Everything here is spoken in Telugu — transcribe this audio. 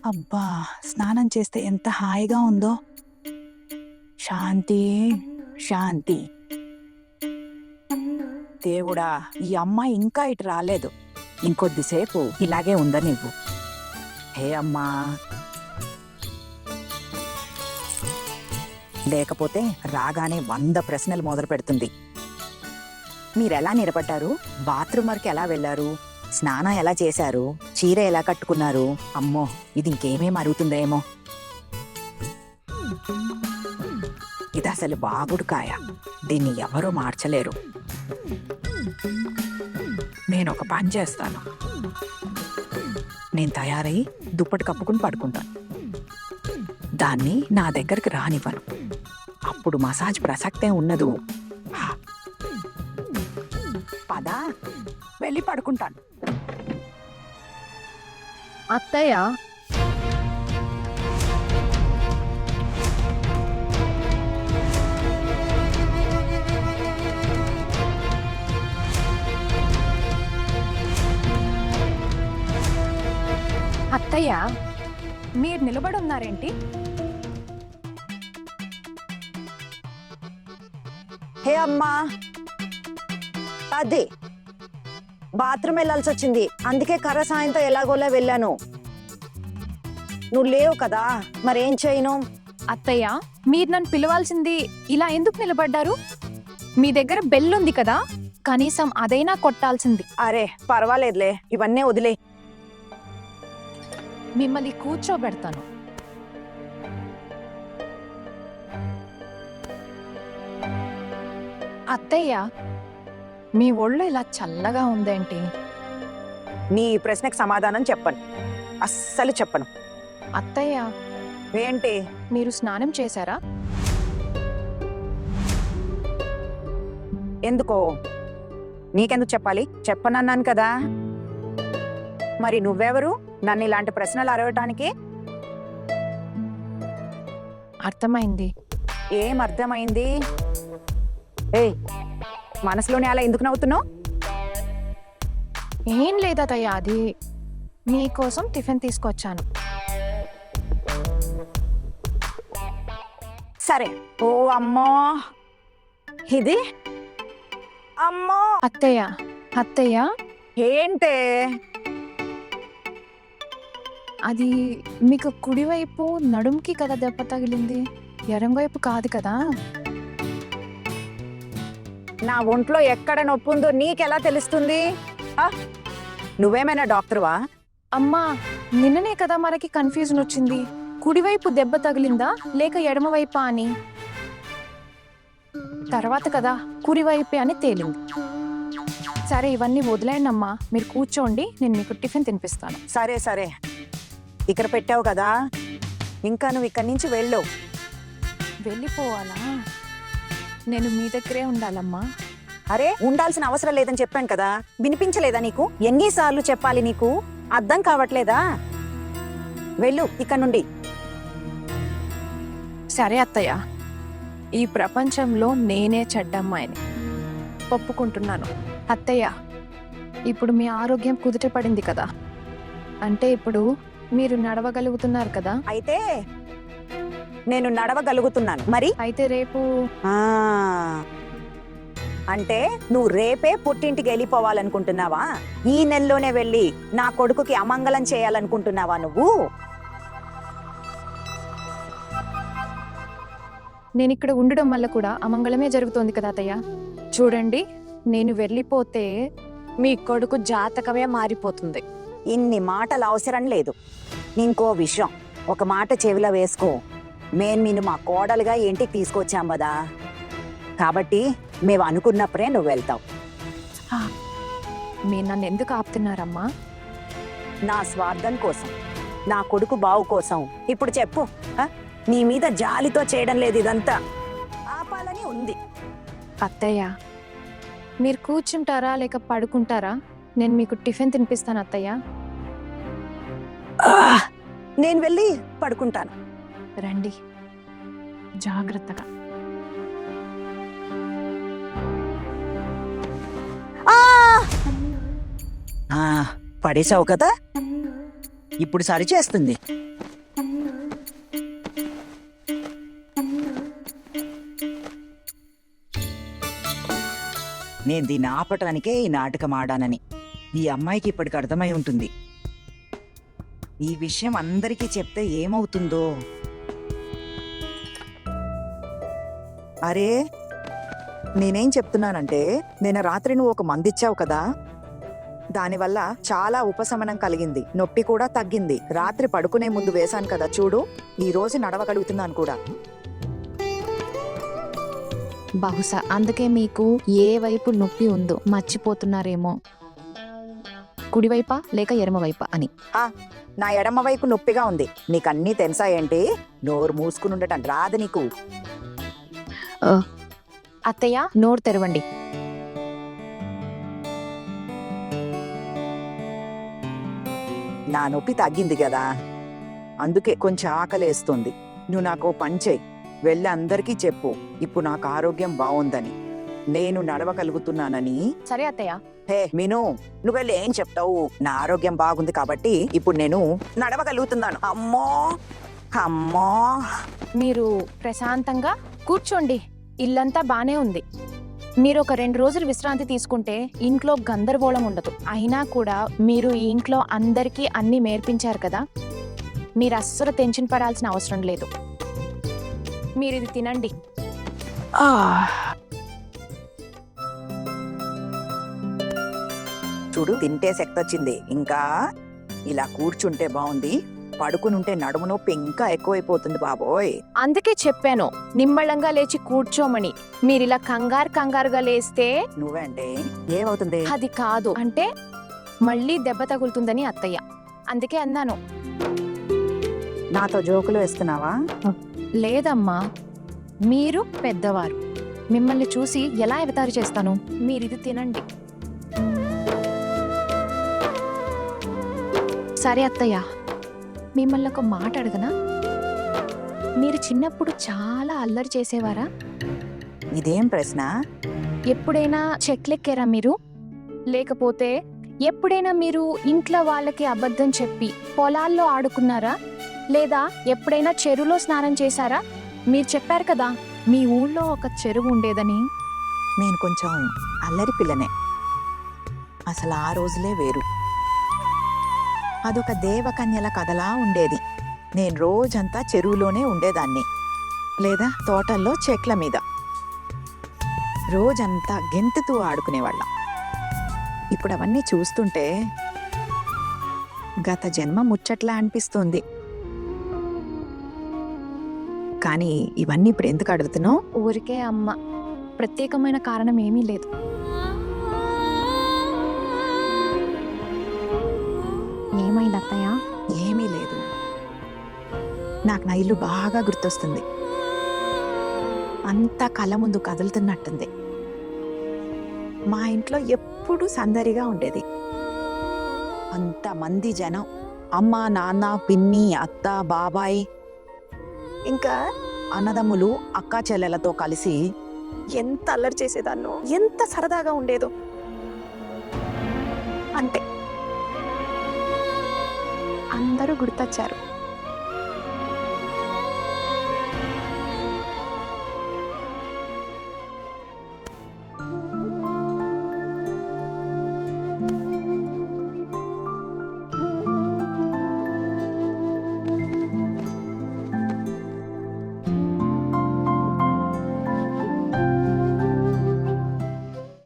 అబ్బా, స్నానం చేస్తే ఎంత హాయిగా ఉందో. శాంతి, శాంతి. దేవుడా, ఈ అమ్మాయి ఇంకా ఇటు రాలేదు. ఇంకొద్దిసేపు ఇలాగే ఉండనివ్వు. హే అమ్మా. లేకపోతే రాగానే 100 ప్రశ్నలు మొదలు పెడుతుంది. మీరెలా నిలబడ్డారు? బాత్రూమ్ వరకు ఎలా వెళ్లారు? స్నానం ఎలా చేశారు? చీర ఎలా కట్టుకున్నారు? అమ్మో, ఇది ఇంకేమేం అరుగుతుందేమో. ఇది అసలు బాగుడుకాయ. దీన్ని ఎవరూ మార్చలేరు. నేను ఒక పని చేస్తాను. నేను తయారై దుప్పటి కప్పుకుని పడుకుంటాను. దాన్ని నా దగ్గరికి రానివ్వను. అప్పుడు మసాజ్ ప్రసక్తే ఉన్నదు. పదా, వెళ్ళి పడుకుంటాను. అత్తయ్య, అత్తయ్య, మీరు నిలబడి ఉన్నారేంటి? హే అమ్మా, అదే బాత్రూమ్ వెళ్ళాల్సి వచ్చింది. అందుకే కర్ర సాయంతో ఎలాగోలా వెళ్ళాను. నువ్వు లేవు కదా, మరేం చేయను? అత్తయ్య, మీరు నన్ను పిలవాల్సింది ఇలా ఎందుకు నిలబడ్డారు? మీ దగ్గర బెల్ ఉంది కదా, కనీసం అదైనా కొట్టాల్సింది. అరే పర్వాలేదులే, ఇవన్నీ వదిలే. మిమ్మల్ని కూర్చోబెడతాను. అత్తయ్య, మీ ఒళ్ళు ఇలా చల్లగా ఉందేంటి? నీ ప్రశ్నకు సమాధానం చెప్పను, అస్సలు చెప్పను. అత్తయ్య, ఏంటి? మీరు స్నానం చేశారా? ఎందుకో? నీకెందుకు చెప్పాలి? చెప్పనన్నాను కదా. మరి నువ్వెవరు నన్ను ఇలాంటి ప్రశ్నలు అడగటానికి? అర్థమైంది. ఏం అర్థమైంది? ఏయ్, మనసులోనే అలా ఎందుకు నవ్వుతున్నావు? ఏం లేదత్తయ్య, అది మీకోసం టిఫిన్ తీసుకొచ్చాను. సరే. ఓ అమ్మో, ఇది అమ్మో. అత్తయ్య, అత్తయ్య, ఏంటే? అది మీకు కుడివైపు నడుంకి కదా దెబ్బ తగిలింది, ఎడంవైపు కాదు కదా? నా ఒంట్లో ఎక్కడ నొప్పి ఉందో నీకెలా తెలుస్తుంది? నువ్వేమైనా డాక్టర్వా? అమ్మా, నిన్ననే కదా మనకి కన్ఫ్యూజన్ వచ్చింది. కుడివైపు దెబ్బ తగిలిందా లేక ఎడమవైపా అని. తర్వాత కదా కుడివైపే అని తేలింది. సరే, ఇవన్నీ వదిలేయండి అమ్మా, మీరు కూర్చోండి, నేను మీకు టిఫిన్ తినిపిస్తాను. సరే సరే, ఇక్కడ పెట్టావు కదా, ఇంకా నువ్వు ఇక్కడి నుంచి వెళ్ళు. వెళ్ళిపోవాలా? నేను మీ దగ్గరే ఉండాలమ్మా. అరే, ఉండాల్సిన అవసరం లేదని చెప్పాను కదా. వినిపించలేదా నీకు? ఎన్నిసార్లు చెప్పాలి నీకు? అర్థం కావట్లేదా? వెళ్ళు ఇక్కడ నుండి. సరే అత్తయ్య, ఈ ప్రపంచంలో నేనే చెడ్డమ్మాయిని ఒప్పుకుంటున్నాను. అత్తయ్య, ఇప్పుడు మీ ఆరోగ్యం కుదుట పడింది కదా, అంటే ఇప్పుడు మీరు నడవగలుగుతున్నారు కదా? అయితే నేను నడవగలుగుతున్నాను. మరి అయితే రేపు అంటే నువ్వు రేపే పుట్టింటికి వెళ్ళిపోవాలనుకుంటున్నావా? ఈ నెలలోనే వెళ్ళి నా కొడుకుకి అమంగళం చేయాలనుకుంటున్నావా నువ్వు? నేను ఇక్కడ ఉండడం వల్ల కూడా అమంగళమే జరుగుతోంది కదా అత్తయ్య. చూడండి, నేను వెళ్ళిపోతే మీ కొడుకు జాతకమే మారిపోతుంది. ఇన్ని మాటలు అవసరం లేదు. ఇంకో విషయం, ఒక మాట చెవిలో వేసుకో. నిన్ను మా కోడలుగా ఇంటికి తీసుకొచ్చాం కదా, కాబట్టి మేము అనుకున్నప్పుడే నువ్వు వెళ్తావు. మీరు నన్ను ఎందుకు ఆపుతున్నారమ్మా? నా స్వార్థం కోసం, నా కొడుకు బావు కోసం. ఇప్పుడు చెప్పు, నీ మీద జాలితో చేయడం లేదు, ఇదంతా ఆపాలని ఉంది. అత్తయ్య, మీరు కూర్చుంటారా లేక పడుకుంటారా? నేను మీకు టిఫిన్ తినిపిస్తాను అత్తయ్య. నేను వెళ్ళి పడుకుంటాను. రండి, జాగ్రత్తగా. పడేసావు కదా. ఇప్పుడు సరిచేస్తుంది. నేను దీన్ని ఆపటానికే ఈ నాటకం ఆడానని ఈ అమ్మాయికి ఇప్పటికి అర్థమై ఉంటుంది. ఈ విషయం అందరికీ చెప్తే ఏమవుతుందో. అరే, నేనేం చెప్తున్నానంటే, నిన్న రాత్రి నువ్వు ఒక మందిచ్చావు కదా, దానివల్ల చాలా ఉపశమనం కలిగింది, నొప్పి కూడా తగ్గింది. రాత్రి పడుకునే ముందు వేశాను కదా చూడు, ఈ రోజు నడవగలుగుతున్నాను కూడా. బహుశా అందుకే మీకు ఏ వైపు నొప్పి ఉందో మర్చిపోతున్నారేమో. కుడివైపా లేక ఎడమవైపా అని. నా ఎడమ వైపు నొప్పిగా ఉంది. నీకన్నీ తెలుసా ఏంటి? నోరు మూసుకుని ఉండటం రాదు నీకు. అత్తయ్య, నోరు తెరవండి. నా నొప్పి తగ్గింది కదా, అందుకే కొంచెం ఆకలేస్తుంది. నువ్వు నాకు ఓ పని చెయ్యి, వెళ్ళి అందరికీ చెప్పు ఇప్పుడు నాకు ఆరోగ్యం బాగుందని, నేను నడవగలుగుతున్నానని. సరే అత్తయ్య. హే మీను, నువ్వు వెళ్ళి ఏం చెప్తావు? నా ఆరోగ్యం బాగుంది కాబట్టి ఇప్పుడు నేను నడవగలుగుతున్నాను. అమ్మో అమ్మో. మీరు ప్రశాంతంగా కూర్చోండి. ఇల్లంతా బానే ఉంది. మీరు ఒక 2 రోజులు విశ్రాంతి తీసుకుంటే ఇంట్లో గందరగోళం ఉండదు. అయినా కూడా మీరు ఈ ఇంట్లో అందరికీ అన్నీ నేర్పించారు కదా, మీరు అస్సలు టెన్షన్ పడాల్సిన అవసరం లేదు. మీరు ఇది తినండి. చూడు, తింటే శక్తి వచ్చింది. ఇంకా ఇలా కూర్చుంటే బాగుంది, పడుకునుంటే నడుము నొప్పి ఇంకా ఎక్కువైపోతుంది బాబోయ్. అందుకే చెప్పాను నిమ్మళంగా లేచి కూర్చోమని. మీరిలా కంగారుగా లేస్తే నువ్వేంటే ఏమవుతుంది? అది కాదు అంటే మళ్ళీ దెబ్బ తగులుతుందని అత్తయ్య, అందుకే అన్నాను. నాతో జోకులు వేస్తున్నావా? లేదమ్మా, మీరు పెద్దవారు, మిమ్మల్ని చూసి ఎలా అవతారు చేస్తాను. మీరిది తినండి. సరే అత్తయ్య, మిమ్మల్ని ఒక మాట అడగనా? మీరు చిన్నప్పుడు చాలా అల్లరి చేసేవారా? ఇదేం ప్రశ్న? ఎప్పుడైనా చెట్లెక్కారా మీరు? లేకపోతే ఎప్పుడైనా మీరు ఇంట్లో వాళ్ళకి అబద్ధం చెప్పి పొలాల్లో ఆడుకున్నారా? లేదా ఎప్పుడైనా చెరువులో స్నానం చేశారా? మీరు చెప్పారు కదా మీ ఊళ్ళో ఒక చెరువు ఉండేదని. నేను కొంచెం అల్లరి పిల్లనే. అసలు ఆ రోజులే వేరు. అదొక దేవకన్యల కథలా ఉండేది. నేను రోజంతా చెరువులోనే ఉండేదాన్ని, లేదా తోటల్లో చెట్ల మీద. రోజంతా గెంతుతూ ఆడుకునేవాళ్ళం. ఇప్పుడు అవన్నీ చూస్తుంటే గత జన్మ ముచ్చట్లా అనిపిస్తుంది. కానీ ఇవన్నీ ఇప్పుడు ఎందుకు అడుగుతున్నావు? ఊరికే అమ్మ, ప్రత్యేకమైన కారణం ఏమీ లేదు. ఏమైంది అత్తయ్య? ఏమీ లేదు. నాకు నా ఇల్లు బాగా గుర్తొస్తుంది. అంతా కళ్ళ ముందు కదులుతున్నట్టుంది. మా ఇంట్లో ఎప్పుడూ సందడిగా ఉండేది. అంతమంది జనం, అమ్మ, నాన్న, పిన్ని, అత్త, బాబాయ్, ఇంకా అన్నదమ్ములు, అక్కా చెల్లెలతో కలిసి ఎంత అల్లరి చేసేదాన్నో, ఎంత సరదాగా ఉండేదో. అంటే అందరూ గుర్తొచ్చారు.